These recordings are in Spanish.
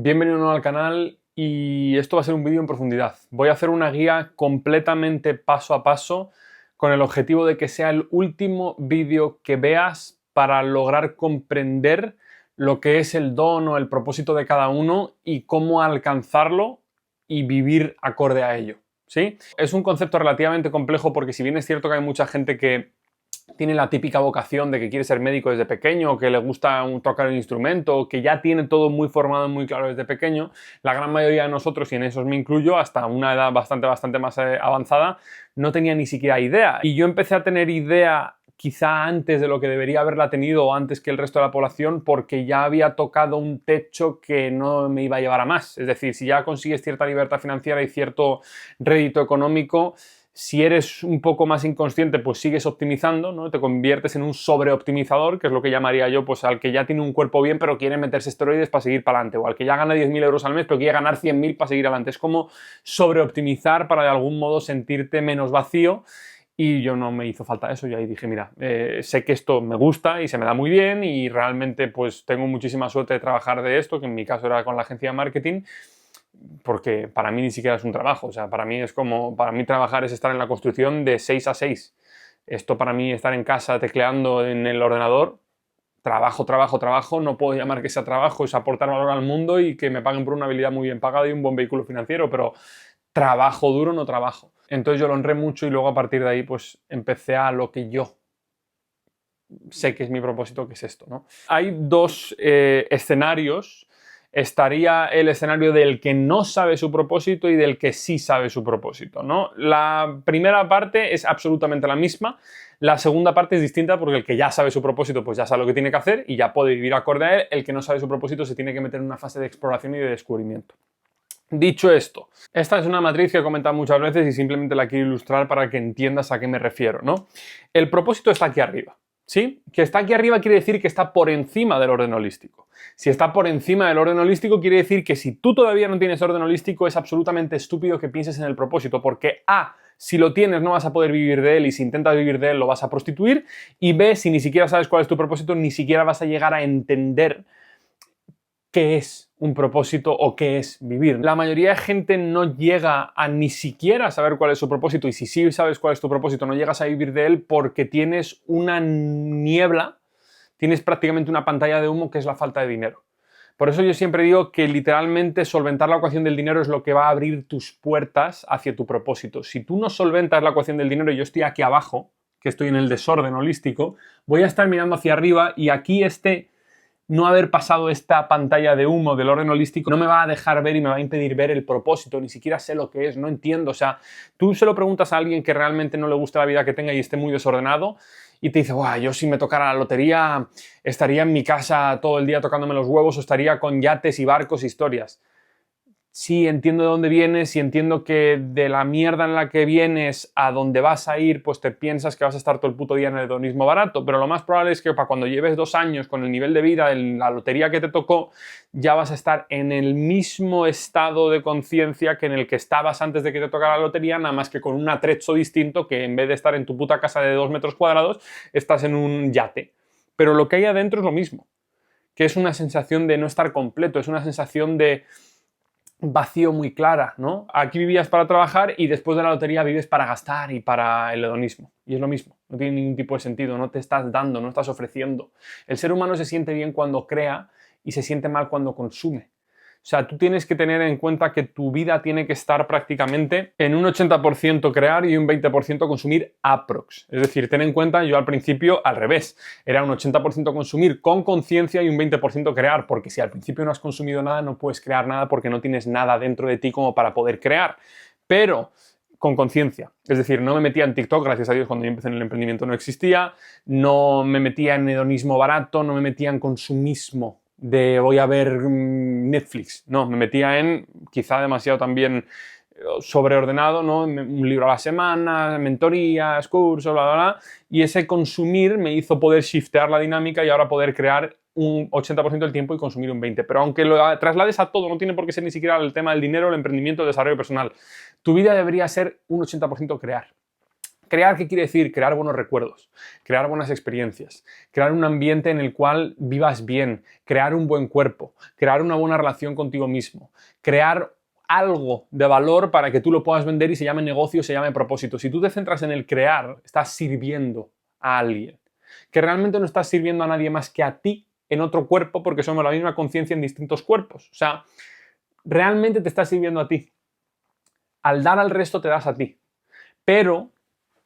Bienvenido de nuevo al canal y esto va a ser un vídeo en profundidad. Voy a hacer una guía completamente paso a paso con el objetivo de que sea el último vídeo que veas para lograr comprender lo que es el don o el propósito de cada uno y cómo alcanzarlo y vivir acorde a ello, ¿sí? Es un concepto relativamente complejo porque si bien es cierto que hay mucha gente que tiene la típica vocación de que quiere ser médico desde pequeño, o que le gusta tocar un instrumento, o que ya tiene todo muy formado y muy claro desde pequeño, la gran mayoría de nosotros, y en esos me incluyo, hasta una edad bastante más avanzada, no tenía ni siquiera idea. Y yo empecé a tener idea quizá antes de lo que debería haberla tenido o antes que el resto de la población, porque ya había tocado un techo que no me iba a llevar a más. Es decir, si ya consigues cierta libertad financiera y cierto rédito económico, si eres un poco más inconsciente, pues sigues optimizando, ¿no? Te conviertes en un sobreoptimizador, que es lo que llamaría yo, pues al que ya tiene un cuerpo bien, pero quiere meterse esteroides para seguir para adelante, o al que ya gana 10.000 euros al mes, pero quiere ganar 100.000 para seguir adelante. Es como sobreoptimizar para de algún modo sentirte menos vacío. Y yo no me hizo falta eso, y ahí dije, mira, sé que esto me gusta y se me da muy bien y realmente pues tengo muchísima suerte de trabajar de esto, que en mi caso era con la agencia de marketing, porque para mí ni siquiera es un trabajo. O sea, para mí es como, para mí trabajar es estar en la construcción de 6 a 6. Esto para mí, estar en casa tecleando en el ordenador, trabajo, no puedo llamar que sea trabajo, es aportar valor al mundo y que me paguen por una habilidad muy bien pagada y un buen vehículo financiero, pero trabajo duro no trabajo. Entonces yo lo honré mucho y luego a partir de ahí pues empecé a lo que yo sé que es mi propósito, que es esto, ¿no? Hay dos escenarios. Estaría el escenario del que no sabe su propósito y del que sí sabe su propósito, ¿no? La primera parte es absolutamente la misma. La segunda parte es distinta porque el que ya sabe su propósito pues ya sabe lo que tiene que hacer y ya puede vivir acorde a él. El que no sabe su propósito se tiene que meter en una fase de exploración y de descubrimiento. Dicho esto, esta es una matriz que he comentado muchas veces y simplemente la quiero ilustrar para que entiendas a qué me refiero, ¿no? El propósito está aquí arriba, ¿sí? Que está aquí arriba quiere decir que está por encima del orden holístico. Si está por encima del orden holístico quiere decir que si tú todavía no tienes orden holístico es absolutamente estúpido que pienses en el propósito, porque A, si lo tienes no vas a poder vivir de él y si intentas vivir de él lo vas a prostituir, y B, si ni siquiera sabes cuál es tu propósito, ni siquiera vas a llegar a entender qué es un propósito o qué es vivir. La mayoría de gente no llega a ni siquiera saber cuál es su propósito, y si sí sabes cuál es tu propósito no llegas a vivir de él porque tienes una niebla, tienes prácticamente una pantalla de humo que es la falta de dinero. Por eso yo siempre digo que literalmente solventar la ecuación del dinero es lo que va a abrir tus puertas hacia tu propósito. Si tú no solventas la ecuación del dinero y yo estoy aquí abajo, que estoy en el desorden holístico, voy a estar mirando hacia arriba y aquí no haber pasado esta pantalla de humo del orden holístico no me va a dejar ver y me va a impedir ver el propósito, ni siquiera sé lo que es, no entiendo. O sea, tú se lo preguntas a alguien que realmente no le gusta la vida que tenga y esté muy desordenado y te dice, guau, yo si me tocara la lotería estaría en mi casa todo el día tocándome los huevos o estaría con yates y barcos y historias. Sí, entiendo de dónde vienes y entiendo que de la mierda en la que vienes a donde vas a ir, pues te piensas que vas a estar todo el puto día en el hedonismo barato, pero lo más probable es que para cuando lleves 2 años con el nivel de vida de la lotería que te tocó, ya vas a estar en el mismo estado de conciencia que en el que estabas antes de que te tocara la lotería, nada más que con un atrecho distinto, que en vez de estar en tu puta casa de 2 metros cuadrados, estás en un yate. Pero lo que hay adentro es lo mismo, que es una sensación de no estar completo, es una sensación de vacío muy clara, ¿no? Aquí vivías para trabajar y después de la lotería vives para gastar y para el hedonismo. Y es lo mismo, no tiene ningún tipo de sentido, no te estás dando, no estás ofreciendo. El ser humano se siente bien cuando crea y se siente mal cuando consume. O sea, tú tienes que tener en cuenta que tu vida tiene que estar prácticamente en un 80% crear y un 20% consumir aprox. Es decir, ten en cuenta, yo al principio al revés, era un 80% consumir con conciencia y un 20% crear, porque si al principio no has consumido nada, no puedes crear nada porque no tienes nada dentro de ti como para poder crear. Pero con conciencia. Es decir, no me metía en TikTok, gracias a Dios cuando yo empecé en el emprendimiento no existía, no me metía en hedonismo barato, no me metía en consumismo de voy a ver Netflix. No, me metía en, quizá demasiado también sobreordenado, ¿no? Un libro a la semana, mentorías, cursos, bla, bla, bla. Y ese consumir me hizo poder shiftear la dinámica y ahora poder crear un 80% del tiempo y consumir un 20%. Pero aunque lo traslades a todo, no tiene por qué ser ni siquiera el tema del dinero, el emprendimiento, el desarrollo personal. Tu vida debería ser un 80% crear. Crear, ¿qué quiere decir? Crear buenos recuerdos, crear buenas experiencias, crear un ambiente en el cual vivas bien, crear un buen cuerpo, crear una buena relación contigo mismo, crear algo de valor para que tú lo puedas vender y se llame negocio, se llame propósito. Si tú te centras en el crear, estás sirviendo a alguien, que realmente no estás sirviendo a nadie más que a ti en otro cuerpo, porque somos la misma conciencia en distintos cuerpos. O sea, realmente te estás sirviendo a ti. Al dar al resto te das a ti. Pero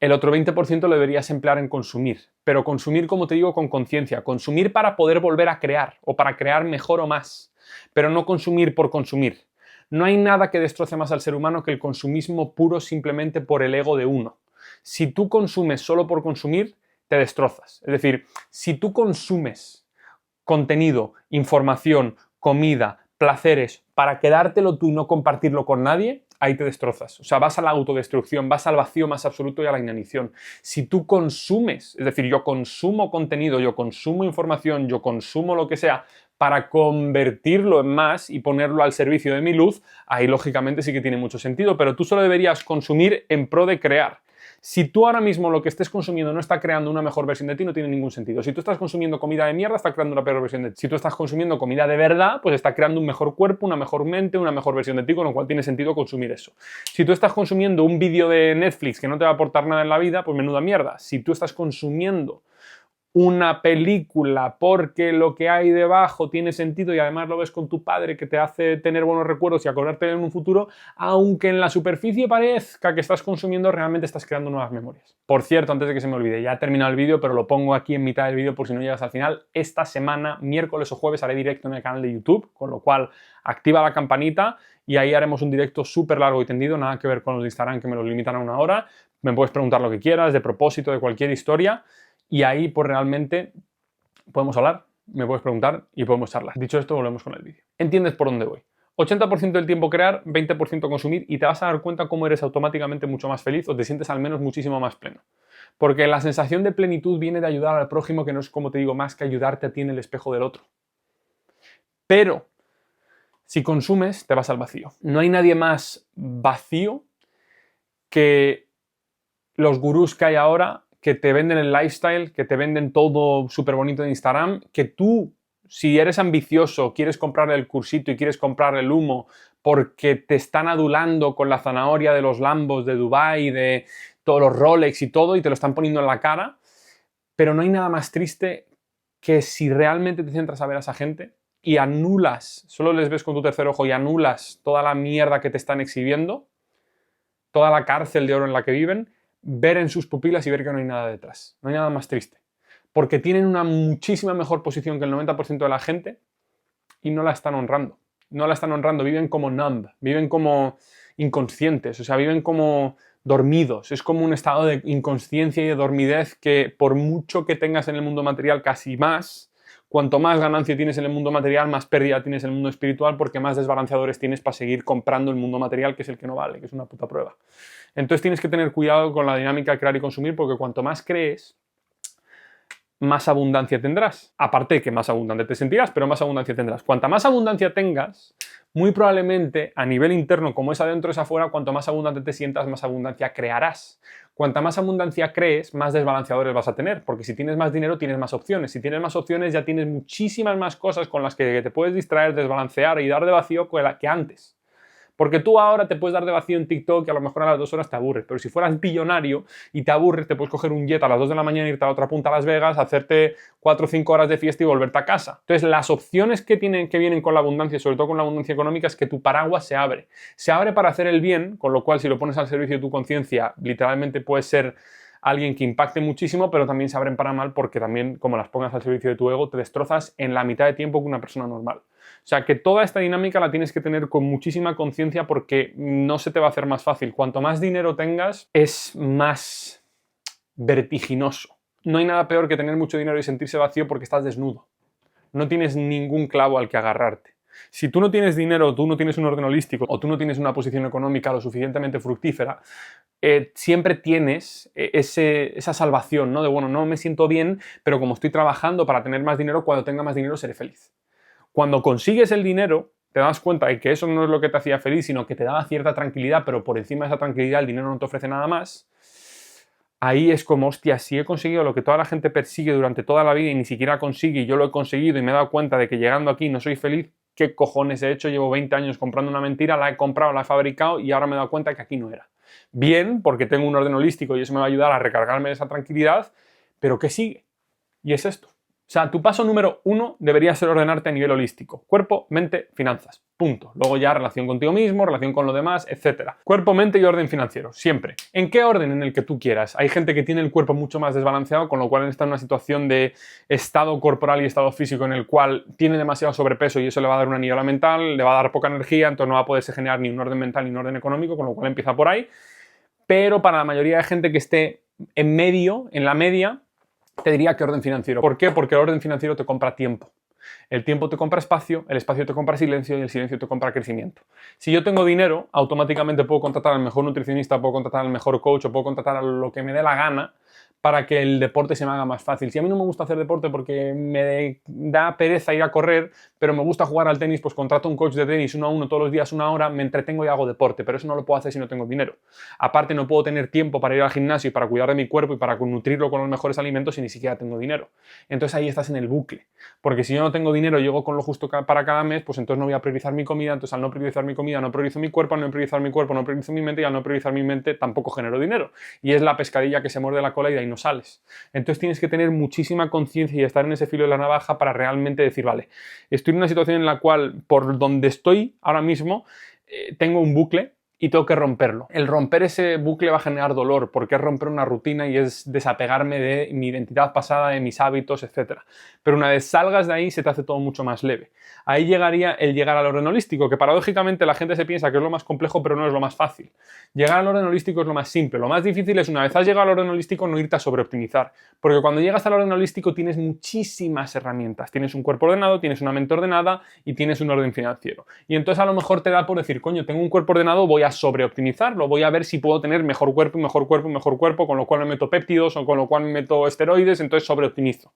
el otro 20% lo deberías emplear en consumir. Pero consumir, como te digo, con conciencia. Consumir para poder volver a crear o para crear mejor o más. Pero no consumir por consumir. No hay nada que destroce más al ser humano que el consumismo puro simplemente por el ego de uno. Si tú consumes solo por consumir, te destrozas. Es decir, si tú consumes contenido, información, comida, placeres para quedártelo tú y no compartirlo con nadie, ahí te destrozas. O sea, vas a la autodestrucción, vas al vacío más absoluto y a la inanición. Si tú consumes, es decir, yo consumo contenido, yo consumo información, yo consumo lo que sea para convertirlo en más y ponerlo al servicio de mi luz, ahí lógicamente sí que tiene mucho sentido, pero tú solo deberías consumir en pro de crear. Si tú ahora mismo lo que estés consumiendo no está creando una mejor versión de ti, no tiene ningún sentido. Si tú estás consumiendo comida de mierda, está creando una peor versión de ti. Si tú estás consumiendo comida de verdad, pues está creando un mejor cuerpo, una mejor mente, una mejor versión de ti, con lo cual tiene sentido consumir eso. Si tú estás consumiendo un vídeo de Netflix que no te va a aportar nada en la vida, pues menuda mierda. Si tú estás consumiendo una película porque lo que hay debajo tiene sentido y además lo ves con tu padre que te hace tener buenos recuerdos y acordarte en un futuro, aunque en la superficie parezca que estás consumiendo, realmente estás creando nuevas memorias. Por cierto, antes de que se me olvide, ya he terminado el vídeo, pero lo pongo aquí en mitad del vídeo por si no llegas al final. Esta semana, miércoles o jueves, haré directo en el canal de YouTube, con lo cual activa la campanita y ahí haremos un directo súper largo y tendido, nada que ver con los de Instagram que me lo limitan a 1 hora. Me puedes preguntar lo que quieras, de propósito, de cualquier historia. Y ahí, pues realmente podemos hablar, me puedes preguntar y podemos charlar. Dicho esto, volvemos con el vídeo. ¿Entiendes por dónde voy? 80% del tiempo crear, 20% consumir y te vas a dar cuenta cómo eres automáticamente mucho más feliz o te sientes al menos muchísimo más pleno. Porque la sensación de plenitud viene de ayudar al prójimo, que no es, como te digo, más que ayudarte a ti en el espejo del otro. Pero si consumes, te vas al vacío. No hay nadie más vacío que los gurús que hay ahora, que te venden el lifestyle, que te venden todo súper bonito en Instagram, que tú, si eres ambicioso, quieres comprar el cursito y quieres comprar el humo porque te están adulando con la zanahoria de los Lambos de Dubái, de todos los Rolex y todo, y te lo están poniendo en la cara, pero no hay nada más triste que si realmente te centras a ver a esa gente y anulas, solo les ves con tu tercer ojo y anulas toda la mierda que te están exhibiendo, toda la cárcel de oro en la que viven, ver en sus pupilas y ver que no hay nada detrás. No hay nada más triste. Porque tienen una muchísima mejor posición que el 90% de la gente y no la están honrando. No la están honrando, viven como numb, viven como inconscientes, o sea, viven como dormidos. Es como un estado de inconsciencia y de dormidez que por mucho que tengas en el mundo material, casi más, cuanto más ganancia tienes en el mundo material, más pérdida tienes en el mundo espiritual, porque más desbalanceadores tienes para seguir comprando el mundo material, que es el que no vale, que es una puta prueba. Entonces tienes que tener cuidado con la dinámica de crear y consumir, porque cuanto más crees, más abundancia tendrás. Aparte de que más abundante te sentirás, pero más abundancia tendrás. Cuanta más abundancia tengas, muy probablemente a nivel interno, como es adentro es afuera, cuanto más abundante te sientas, más abundancia crearás. Cuanta más abundancia crees, más desbalanceadores vas a tener, porque si tienes más dinero, tienes más opciones. Si tienes más opciones, ya tienes muchísimas más cosas con las que te puedes distraer, desbalancear y dar de vacío que antes. Porque tú ahora te puedes dar de vacío en TikTok y a lo mejor a las 2 horas te aburres. Pero si fueras billonario y te aburres, te puedes coger un jet a las 2 de la mañana, irte a la otra punta a Las Vegas, hacerte 4 o 5 horas de fiesta y volverte a casa. Entonces, las opciones que vienen con la abundancia, sobre todo con la abundancia económica, es que tu paraguas se abre. Se abre para hacer el bien, con lo cual si lo pones al servicio de tu conciencia, literalmente puedes ser alguien que impacte muchísimo, pero también se abren para mal porque también, como las pongas al servicio de tu ego, te destrozas en la mitad de tiempo que una persona normal. O sea, que toda esta dinámica la tienes que tener con muchísima conciencia porque no se te va a hacer más fácil. Cuanto más dinero tengas, es más vertiginoso. No hay nada peor que tener mucho dinero y sentirse vacío porque estás desnudo. No tienes ningún clavo al que agarrarte. Si tú no tienes dinero, tú no tienes un orden holístico o tú no tienes una posición económica lo suficientemente fructífera, siempre tienes esa salvación, ¿no? De, bueno, no me siento bien, pero como estoy trabajando para tener más dinero, cuando tenga más dinero seré feliz. Cuando consigues el dinero, te das cuenta de que eso no es lo que te hacía feliz, sino que te daba cierta tranquilidad, pero por encima de esa tranquilidad el dinero no te ofrece nada más. ahí es como, hostia, si he conseguido lo que toda la gente persigue durante toda la vida y ni siquiera consigue, y yo lo he conseguido y me he dado cuenta de que llegando aquí no soy feliz, ¿qué cojones he hecho? Llevo 20 años comprando una mentira, la he comprado, la he fabricado y ahora me he dado cuenta que aquí no era. Bien, porque tengo un orden holístico y eso me va a ayudar a recargarme de esa tranquilidad, pero ¿qué sigue? Y es esto. O sea, tu paso número 1 debería ser ordenarte a nivel holístico. Cuerpo, mente, finanzas. Punto. Luego ya relación contigo mismo, relación con lo demás, etc. Cuerpo, mente y orden financiero. Siempre. ¿En qué orden? En el que tú quieras. Hay gente que tiene el cuerpo mucho más desbalanceado, con lo cual está en una situación de estado corporal y estado físico en el cual tiene demasiado sobrepeso y eso le va a dar una niebla mental, le va a dar poca energía, entonces no va a poderse generar ni un orden mental ni un orden económico, con lo cual empieza por ahí. Pero para la mayoría de gente que esté en medio, en la media, te diría que orden financiero. ¿Por qué? Porque el orden financiero te compra tiempo. El tiempo te compra espacio, el espacio te compra silencio y el silencio te compra crecimiento. Si yo tengo dinero, automáticamente puedo contratar al mejor nutricionista, puedo contratar al mejor coach o puedo contratar a lo que me dé la gana para que el deporte se me haga más fácil. Si a mí no me gusta hacer deporte porque me da pereza ir a correr, pero me gusta jugar al tenis, pues contrato a un coach de tenis 1 a 1 todos los días, 1 hora, me entretengo y hago deporte, pero eso no lo puedo hacer si no tengo dinero. Aparte, no puedo tener tiempo para ir al gimnasio y para cuidar de mi cuerpo y para nutrirlo con los mejores alimentos si ni siquiera tengo dinero. Entonces ahí estás en el bucle, porque si yo no tengo dinero, llego con lo justo para cada mes, pues entonces no voy a priorizar mi comida, entonces al no priorizar mi comida, no priorizo mi cuerpo, al no priorizar mi cuerpo, no priorizo mi mente y al no priorizar mi mente tampoco genero dinero. Y es la pescadilla que se muerde la cola y de ahí no sales. Entonces tienes que tener muchísima conciencia y estar en ese filo de la navaja para realmente decir, vale, estoy en una situación en la cual por donde estoy ahora mismo tengo un bucle y tengo que romperlo. El romper ese bucle va a generar dolor porque es romper una rutina y es desapegarme de mi identidad pasada, de mis hábitos, etc. Pero una vez salgas de ahí se te hace todo mucho más leve. Ahí llegaría el llegar al orden holístico, que paradójicamente la gente se piensa que es lo más complejo, pero no es lo más fácil. Llegar al orden holístico es lo más simple. Lo más difícil es, una vez has llegado al orden holístico, no irte a sobreoptimizar. Porque cuando llegas al orden holístico tienes muchísimas herramientas. Tienes un cuerpo ordenado, tienes una mente ordenada y tienes un orden financiero. Y entonces a lo mejor te da por decir, coño, tengo un cuerpo ordenado, voy a sobreoptimizarlo, voy a ver si puedo tener mejor cuerpo y mejor cuerpo y mejor cuerpo, con lo cual me meto péptidos o con lo cual me meto esteroides, entonces sobreoptimizo.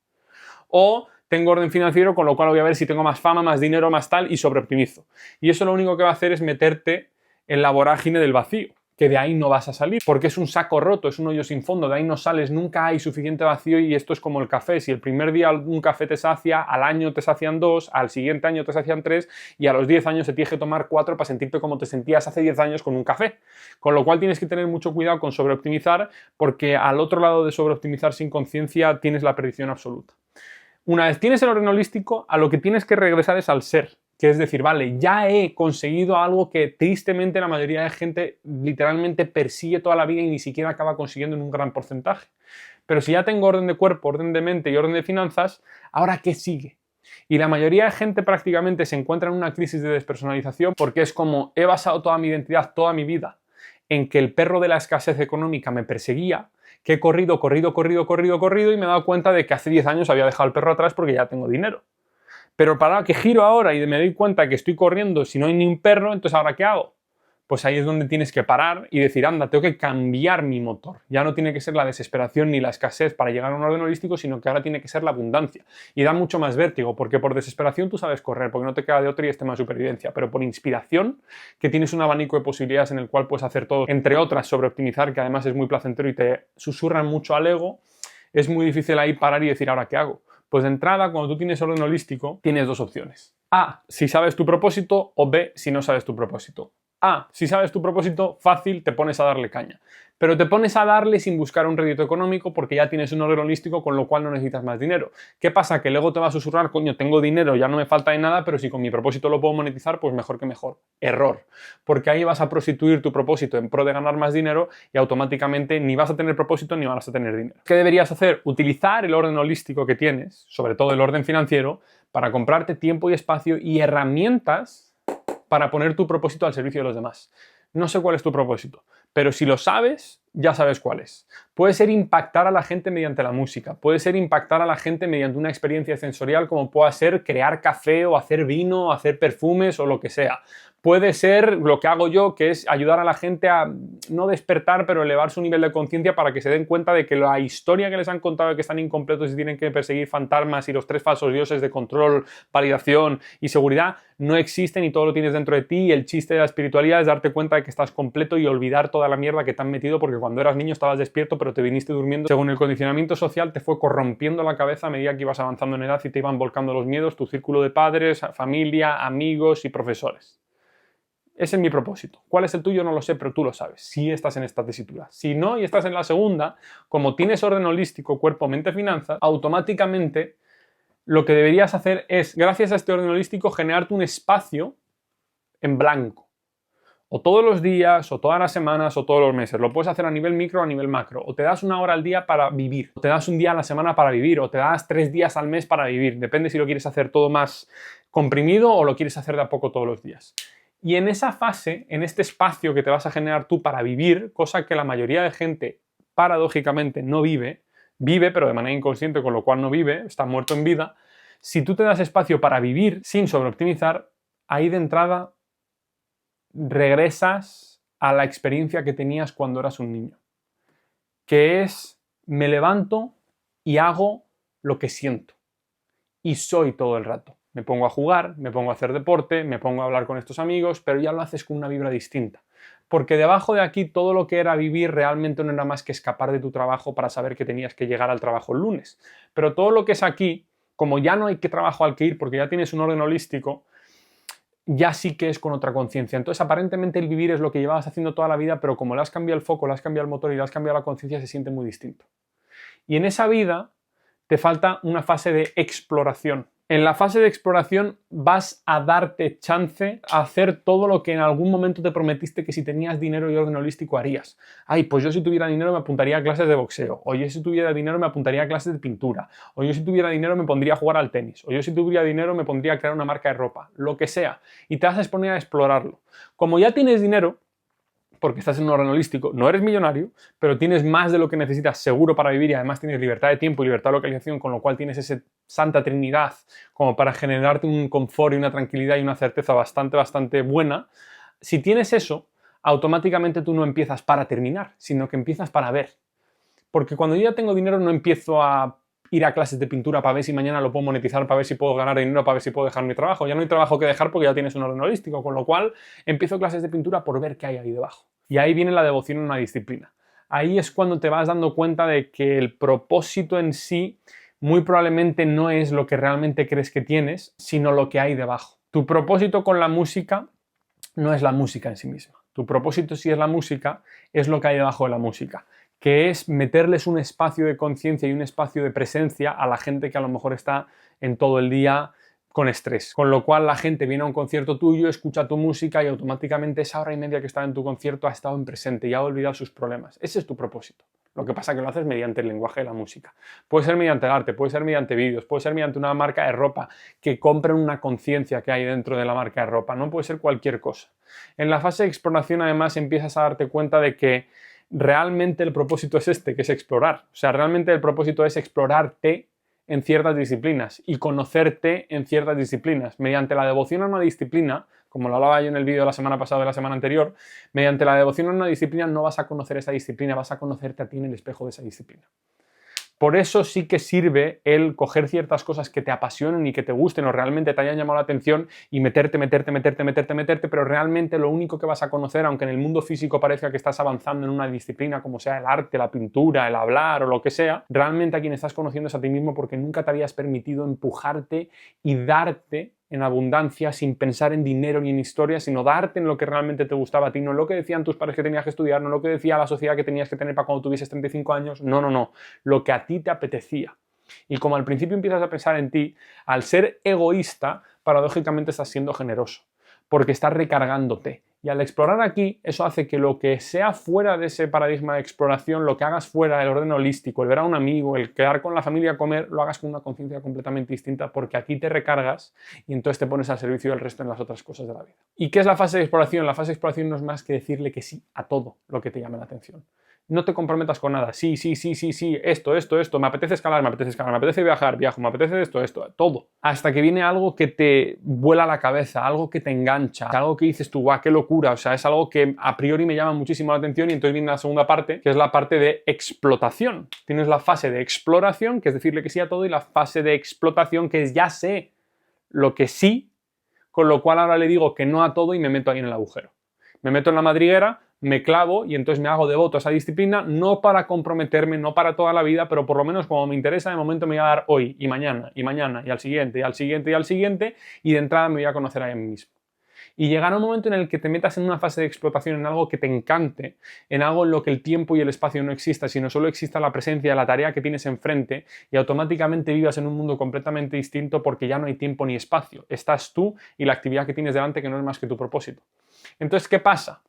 O tengo orden financiero, con lo cual voy a ver si tengo más fama, más dinero, más tal, y sobreoptimizo. Y eso lo único que va a hacer es meterte en la vorágine del vacío, que de ahí no vas a salir, porque es un saco roto, es un hoyo sin fondo, de ahí no sales, nunca hay suficiente vacío y esto es como el café. Si el primer día un café te sacia, al año te sacian 2, al siguiente año te sacian 3 y a los 10 años te tienes que tomar 4 para sentirte como te sentías hace 10 años con un café. Con lo cual tienes que tener mucho cuidado con sobreoptimizar, porque al otro lado de sobreoptimizar sin conciencia tienes la perdición absoluta. Una vez tienes el orden holístico, a lo que tienes que regresar es al ser, que es decir, vale, ya he conseguido algo que tristemente la mayoría de gente literalmente persigue toda la vida y ni siquiera acaba consiguiendo en un gran porcentaje. Pero si ya tengo orden de cuerpo, orden de mente y orden de finanzas, ¿ahora qué sigue? Y la mayoría de gente prácticamente se encuentra en una crisis de despersonalización porque es como he basado toda mi identidad, toda mi vida en que el perro de la escasez económica me perseguía, que he corrido y me he dado cuenta de que hace 10 años había dejado el perro atrás porque ya tengo dinero. Pero para que giro ahora y me doy cuenta que estoy corriendo si no hay ni un perro, entonces ¿ahora qué hago? Pues ahí es donde tienes que parar y decir, anda, tengo que cambiar mi motor. Ya no tiene que ser la desesperación ni la escasez para llegar a un orden holístico, sino que ahora tiene que ser la abundancia. Y da mucho más vértigo, porque por desesperación tú sabes correr, porque no te queda de otra y es tema de supervivencia. Pero por inspiración, que tienes un abanico de posibilidades en el cual puedes hacer todo, entre otras sobre optimizar, que además es muy placentero y te susurran mucho al ego, es muy difícil ahí parar y decir, ¿ahora qué hago? Pues de entrada, cuando tú tienes orden holístico, tienes dos opciones. A, si sabes tu propósito, o B, si no sabes tu propósito. A, si sabes tu propósito, fácil, te pones a darle caña. Pero te pones a darle sin buscar un rédito económico porque ya tienes un orden holístico, con lo cual no necesitas más dinero. ¿Qué pasa? Que el ego te va a susurrar, coño, tengo dinero, ya no me falta de nada, pero si con mi propósito lo puedo monetizar, pues mejor que mejor. Error. Porque ahí vas a prostituir tu propósito en pro de ganar más dinero y automáticamente ni vas a tener propósito ni vas a tener dinero. ¿Qué deberías hacer? Utilizar el orden holístico que tienes, sobre todo el orden financiero, para comprarte tiempo y espacio y herramientas para poner tu propósito al servicio de los demás. No sé cuál es tu propósito, pero si lo sabes, ya sabes cuál es. Puede ser impactar a la gente mediante la música, puede ser impactar a la gente mediante una experiencia sensorial como pueda ser crear café o hacer vino, o hacer perfumes o lo que sea. Puede ser lo que hago yo, que es ayudar a la gente a no despertar, pero elevar su nivel de conciencia para que se den cuenta de que la historia que les han contado de que están incompletos y tienen que perseguir fantasmas y los 3 falsos dioses de control, validación y seguridad no existen y todo lo tienes dentro de ti, y el chiste de la espiritualidad es darte cuenta de que estás completo y olvidar toda la mierda que te han metido, porque cuando eras niño estabas despierto pero te viniste durmiendo. Según el condicionamiento social te fue corrompiendo la cabeza a medida que ibas avanzando en edad y te iban volcando los miedos, tu círculo de padres, familia, amigos y profesores. Ese es mi propósito. ¿Cuál es el tuyo? No lo sé, pero tú lo sabes. Si estás en esta tesitura. Si no y estás en la segunda, como tienes orden holístico, cuerpo, mente, finanzas, automáticamente lo que deberías hacer es, gracias a este orden holístico, generarte un espacio en blanco. O todos los días, o todas las semanas, o todos los meses. Lo puedes hacer a nivel micro o a nivel macro. O te das una hora al día para vivir. O te das un día a la semana para vivir. O te das 3 días al mes para vivir. Depende si lo quieres hacer todo más comprimido o lo quieres hacer de a poco todos los días. Y en esa fase, en este espacio que te vas a generar tú para vivir, cosa que la mayoría de gente paradójicamente no vive, vive pero de manera inconsciente, con lo cual no vive, está muerto en vida, si tú te das espacio para vivir sin sobreoptimizar, ahí de entrada regresas a la experiencia que tenías cuando eras un niño, que es me levanto y hago lo que siento y soy todo el rato. Me pongo a jugar, me pongo a hacer deporte, me pongo a hablar con estos amigos, pero ya lo haces con una vibra distinta. Porque debajo de aquí todo lo que era vivir realmente no era más que escapar de tu trabajo para saber que tenías que llegar al trabajo el lunes. Pero todo lo que es aquí, como ya no hay que trabajo al que ir porque ya tienes un orden holístico, ya sí que es con otra conciencia. Entonces aparentemente el vivir es lo que llevabas haciendo toda la vida, pero como le has cambiado el foco, le has cambiado el motor y le has cambiado la conciencia, se siente muy distinto. Y en esa vida te falta una fase de exploración. En la fase de exploración vas a darte chance a hacer todo lo que en algún momento te prometiste que si tenías dinero y orden holístico harías. Ay, pues yo si tuviera dinero me apuntaría a clases de boxeo. O yo si tuviera dinero me apuntaría a clases de pintura. O yo si tuviera dinero me pondría a jugar al tenis. O yo si tuviera dinero me pondría a crear una marca de ropa. Lo que sea. Y te vas a exponer a explorarlo. Como ya tienes dinero, porque estás en un orden holístico, no eres millonario, pero tienes más de lo que necesitas seguro para vivir y además tienes libertad de tiempo y libertad de localización, con lo cual tienes esa santa trinidad como para generarte un confort y una tranquilidad y una certeza bastante buena. Si tienes eso, automáticamente tú no empiezas para terminar, sino que empiezas para ver. Porque cuando yo ya tengo dinero no empiezo a ir a clases de pintura para ver si mañana lo puedo monetizar, para ver si puedo ganar dinero, para ver si puedo dejar mi trabajo. Ya no hay trabajo que dejar porque ya tienes un orden holístico, con lo cual empiezo clases de pintura por ver qué hay ahí debajo. Y ahí viene la devoción a una disciplina. Ahí es cuando te vas dando cuenta de que el propósito en sí muy probablemente no es lo que realmente crees que tienes, sino lo que hay debajo. Tu propósito con la música no es la música en sí misma. Tu propósito, si es la música, es lo que hay debajo de la música, que es meterles un espacio de conciencia y un espacio de presencia a la gente que a lo mejor está en todo el día con estrés. Con lo cual la gente viene a un concierto tuyo, escucha tu música y automáticamente esa hora y media que estaba en tu concierto ha estado en presente y ha olvidado sus problemas. Ese es tu propósito. Lo que pasa es que lo haces mediante el lenguaje de la música. Puede ser mediante el arte, puede ser mediante vídeos, puede ser mediante una marca de ropa que compren una conciencia que hay dentro de la marca de ropa. No puede ser cualquier cosa. En la fase de exploración además empiezas a darte cuenta de que realmente el propósito es este, que es explorar. O sea, realmente el propósito es explorarte en ciertas disciplinas y conocerte en ciertas disciplinas. Mediante la devoción a una disciplina, como lo hablaba yo en el vídeo de la semana pasada o de la semana anterior, mediante la devoción a una disciplina no vas a conocer esa disciplina, vas a conocerte a ti en el espejo de esa disciplina. Por eso sí que sirve el coger ciertas cosas que te apasionen y que te gusten o realmente te hayan llamado la atención y meterte, pero realmente lo único que vas a conocer, aunque en el mundo físico parezca que estás avanzando en una disciplina como sea el arte, la pintura, el hablar o lo que sea, realmente a quien estás conociendo es a ti mismo porque nunca te habías permitido empujarte y darte en abundancia sin pensar en dinero ni en historia, sino darte en lo que realmente te gustaba a ti, no en lo que decían tus padres que tenías que estudiar, no en lo que decía la sociedad que tenías que tener para cuando tuvieses 35 años, no, lo que a ti te apetecía. Y como al principio empiezas a pensar en ti, al ser egoísta, paradójicamente estás siendo generoso, porque estás recargándote. Y al explorar aquí, eso hace que lo que sea fuera de ese paradigma de exploración, lo que hagas fuera del orden holístico, el ver a un amigo, el quedar con la familia a comer, lo hagas con una conciencia completamente distinta porque aquí te recargas y entonces te pones al servicio del resto en las otras cosas de la vida. ¿Y qué es la fase de exploración? La fase de exploración no es más que decirle que sí a todo lo que te llame la atención. No te comprometas con nada. Sí, esto, me apetece escalar, me apetece viajar, viajo, me apetece esto, todo. Hasta que viene algo que te vuela la cabeza, algo que te engancha, algo que dices tú, guau, qué locura. O sea, es algo que a priori me llama muchísimo la atención y entonces viene la segunda parte, que es la parte de explotación. Tienes la fase de exploración, que es decirle que sí a todo, y la fase de explotación, que es ya sé lo que sí, con lo cual ahora le digo que no a todo y me meto ahí en el agujero. Me meto en la madriguera, me clavo y entonces me hago devoto a esa disciplina, no para comprometerme, no para toda la vida, pero por lo menos como me interesa, de momento me voy a dar hoy y mañana y mañana y al siguiente y al siguiente y al siguiente, y de entrada me voy a conocer a mí mismo. Y llegará un momento en el que te metas en una fase de explotación, en algo que te encante, en algo en lo que el tiempo y el espacio no exista, sino solo exista la presencia de la tarea que tienes enfrente, y automáticamente vivas en un mundo completamente distinto porque ya no hay tiempo ni espacio. Estás tú y la actividad que tienes delante, que no es más que tu propósito. Entonces, ¿qué pasa?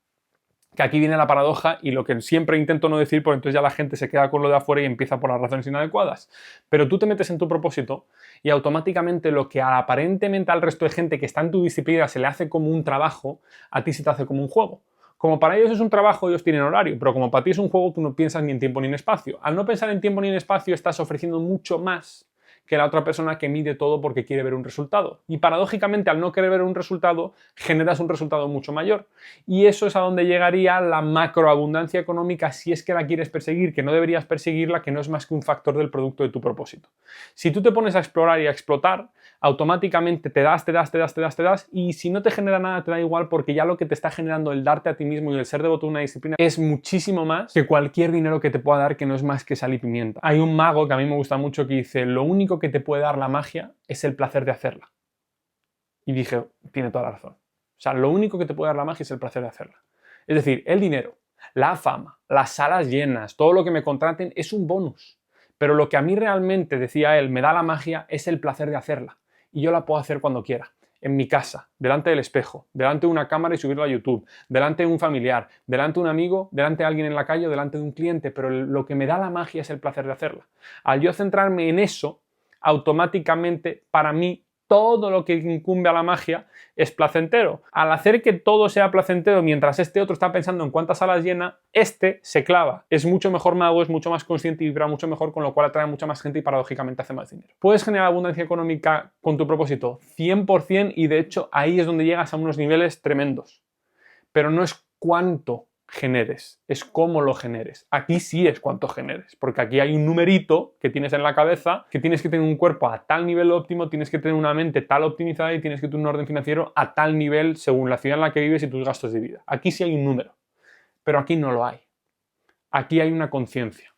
Que aquí viene la paradoja y lo que siempre intento no decir, porque entonces ya la gente se queda con lo de afuera y empieza por las razones inadecuadas. Pero tú te metes en tu propósito y automáticamente lo que aparentemente al resto de gente que está en tu disciplina se le hace como un trabajo, a ti se te hace como un juego. Como para ellos es un trabajo, ellos tienen horario, pero como para ti es un juego, tú no piensas ni en tiempo ni en espacio. Al no pensar en tiempo ni en espacio, estás ofreciendo mucho más que la otra persona que mide todo porque quiere ver un resultado. Y paradójicamente, al no querer ver un resultado, generas un resultado mucho mayor. Y eso es a donde llegaría la macroabundancia económica si es que la quieres perseguir, que no deberías perseguirla, que no es más que un factor del producto de tu propósito. Si tú te pones a explorar y a explotar, automáticamente te das, y si no te genera nada te da igual, porque ya lo que te está generando el darte a ti mismo y el ser devoto a una disciplina es muchísimo más que cualquier dinero que te pueda dar, que no es más que sal y pimienta. Hay un mago que a mí me gusta mucho que dice: lo único que te puede dar la magia es el placer de hacerla. Y dije, tiene toda la razón. O sea, lo único que te puede dar la magia es el placer de hacerla. Es decir, el dinero, la fama, las salas llenas, todo lo que me contraten es un bonus. Pero lo que a mí realmente, decía él, me da la magia es el placer de hacerla. Y yo la puedo hacer cuando quiera. En mi casa, delante del espejo, delante de una cámara y subirlo a YouTube, delante de un familiar, delante de un amigo, delante de alguien en la calle o delante de un cliente, pero lo que me da la magia es el placer de hacerla. Al yo centrarme en eso, automáticamente para mí todo lo que incumbe a la magia es placentero. Al hacer que todo sea placentero mientras este otro está pensando en cuántas salas llena, este se clava. Es mucho mejor mago, es mucho más consciente y vibra mucho mejor, con lo cual atrae mucha más gente y paradójicamente hace más dinero. ¿Puedes generar abundancia económica con tu propósito? 100%, y de hecho ahí es donde llegas a unos niveles tremendos. Pero no es cuánto generes, es cómo lo generes. Aquí sí es cuánto generes, porque aquí hay un numerito que tienes en la cabeza, que tienes que tener un cuerpo a tal nivel óptimo, tienes que tener una mente tal optimizada y tienes que tener un orden financiero a tal nivel según la ciudad en la que vives y tus gastos de vida. Aquí sí hay un número, pero aquí no lo hay. Aquí hay una conciencia.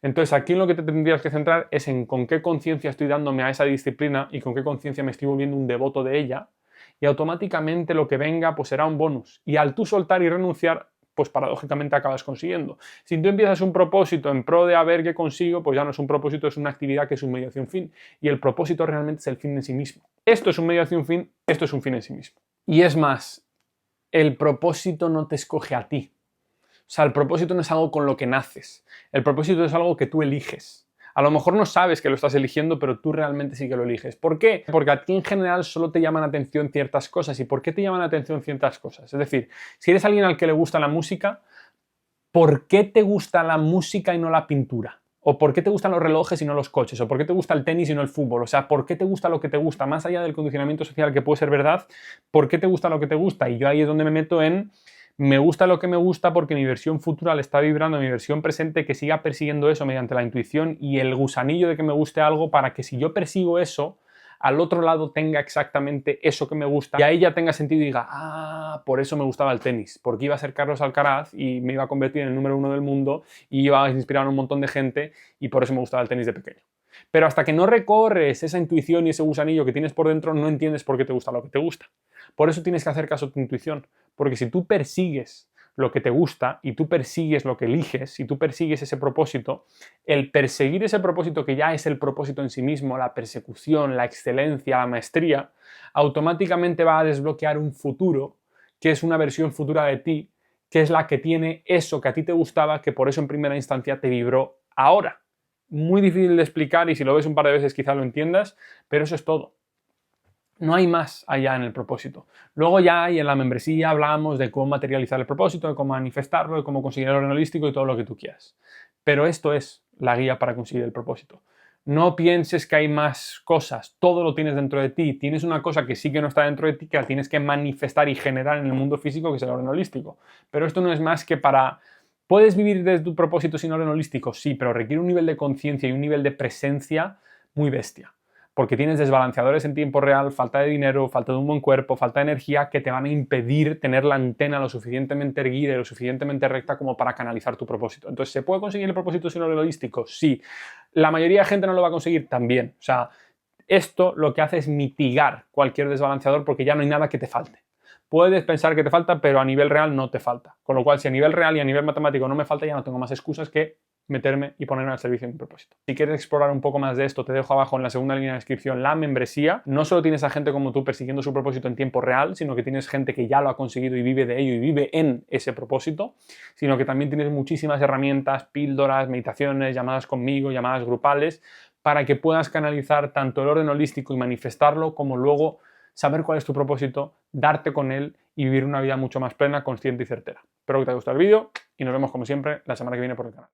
Entonces aquí en lo que te tendrías que centrar es en con qué conciencia estoy dándome a esa disciplina y con qué conciencia me estoy volviendo un devoto de ella, y automáticamente lo que venga pues será un bonus. Y al tú soltar y renunciar, pues paradójicamente acabas consiguiendo. Si tú empiezas un propósito en pro de a ver qué consigo, pues ya no es un propósito, es una actividad que es un medio hacia un fin. Y el propósito realmente es el fin en sí mismo. Esto es un medio hacia un fin, esto es un fin en sí mismo. Y es más, el propósito no te escoge a ti. O sea, el propósito no es algo con lo que naces. El propósito es algo que tú eliges. A lo mejor no sabes que lo estás eligiendo, pero tú realmente sí que lo eliges. ¿Por qué? Porque a ti en general solo te llaman la atención ciertas cosas. ¿Y por qué te llaman la atención ciertas cosas? Es decir, si eres alguien al que le gusta la música, ¿por qué te gusta la música y no la pintura? ¿O por qué te gustan los relojes y no los coches? ¿O por qué te gusta el tenis y no el fútbol? O sea, ¿por qué te gusta lo que te gusta? Más allá del condicionamiento social, que puede ser verdad, ¿por qué te gusta lo que te gusta? Y yo ahí es donde me meto en: me gusta lo que me gusta porque mi versión futura le está vibrando a mi versión presente, que siga persiguiendo eso mediante la intuición y el gusanillo de que me guste algo, para que si yo persigo eso, al otro lado tenga exactamente eso que me gusta y ahí ya tenga sentido y diga: ah, por eso me gustaba el tenis, porque iba a ser Carlos Alcaraz y me iba a convertir en el número 1 del mundo y iba a inspirar a un montón de gente y por eso me gustaba el tenis de pequeño. Pero hasta que no recorres esa intuición y ese gusanillo que tienes por dentro, no entiendes por qué te gusta lo que te gusta. Por eso tienes que hacer caso a tu intuición, porque si tú persigues lo que te gusta y tú persigues lo que eliges y tú persigues ese propósito, el perseguir ese propósito, que ya es el propósito en sí mismo, la persecución, la excelencia, la maestría, automáticamente va a desbloquear un futuro que es una versión futura de ti, que es la que tiene eso que a ti te gustaba, que por eso en primera instancia te vibró ahora. Muy difícil de explicar y si lo ves un par de veces quizá lo entiendas, pero eso es todo. No hay más allá en el propósito. Luego ya hay en la membresía hablamos de cómo materializar el propósito, de cómo manifestarlo, de cómo conseguir el orden holístico y todo lo que tú quieras. Pero esto es la guía para conseguir el propósito. No pienses que hay más cosas, todo lo tienes dentro de ti. Tienes una cosa que sí que no está dentro de ti, que la tienes que manifestar y generar en el mundo físico, que es el orden holístico. Pero esto no es más que para... ¿Puedes vivir desde tu propósito sin orden holístico? Sí, pero requiere un nivel de conciencia y un nivel de presencia muy bestia. porque tienes desbalanceadores en tiempo real, falta de dinero, falta de un buen cuerpo, falta de energía que te van a impedir tener la antena lo suficientemente erguida y lo suficientemente recta como para canalizar tu propósito. Entonces, ¿se puede conseguir el propósito sin orden holístico? Sí. ¿La mayoría de gente no lo va a conseguir? También. O sea, esto lo que hace es mitigar cualquier desbalanceador porque ya no hay nada que te falte. Puedes pensar que te falta, pero a nivel real no te falta. Con lo cual, si a nivel real y a nivel matemático no me falta, ya no tengo más excusas que meterme y ponerme al servicio de mi propósito. Si quieres explorar un poco más de esto, te dejo abajo en la segunda línea de descripción la membresía. No solo tienes a gente como tú persiguiendo su propósito en tiempo real, sino que tienes gente que ya lo ha conseguido y vive de ello y vive en ese propósito, sino que también tienes muchísimas herramientas, píldoras, meditaciones, llamadas conmigo, llamadas grupales, para que puedas canalizar tanto el orden holístico y manifestarlo, como luego saber cuál es tu propósito, darte con él y vivir una vida mucho más plena, consciente y certera. Espero que te haya gustado el vídeo y nos vemos como siempre la semana que viene por el canal.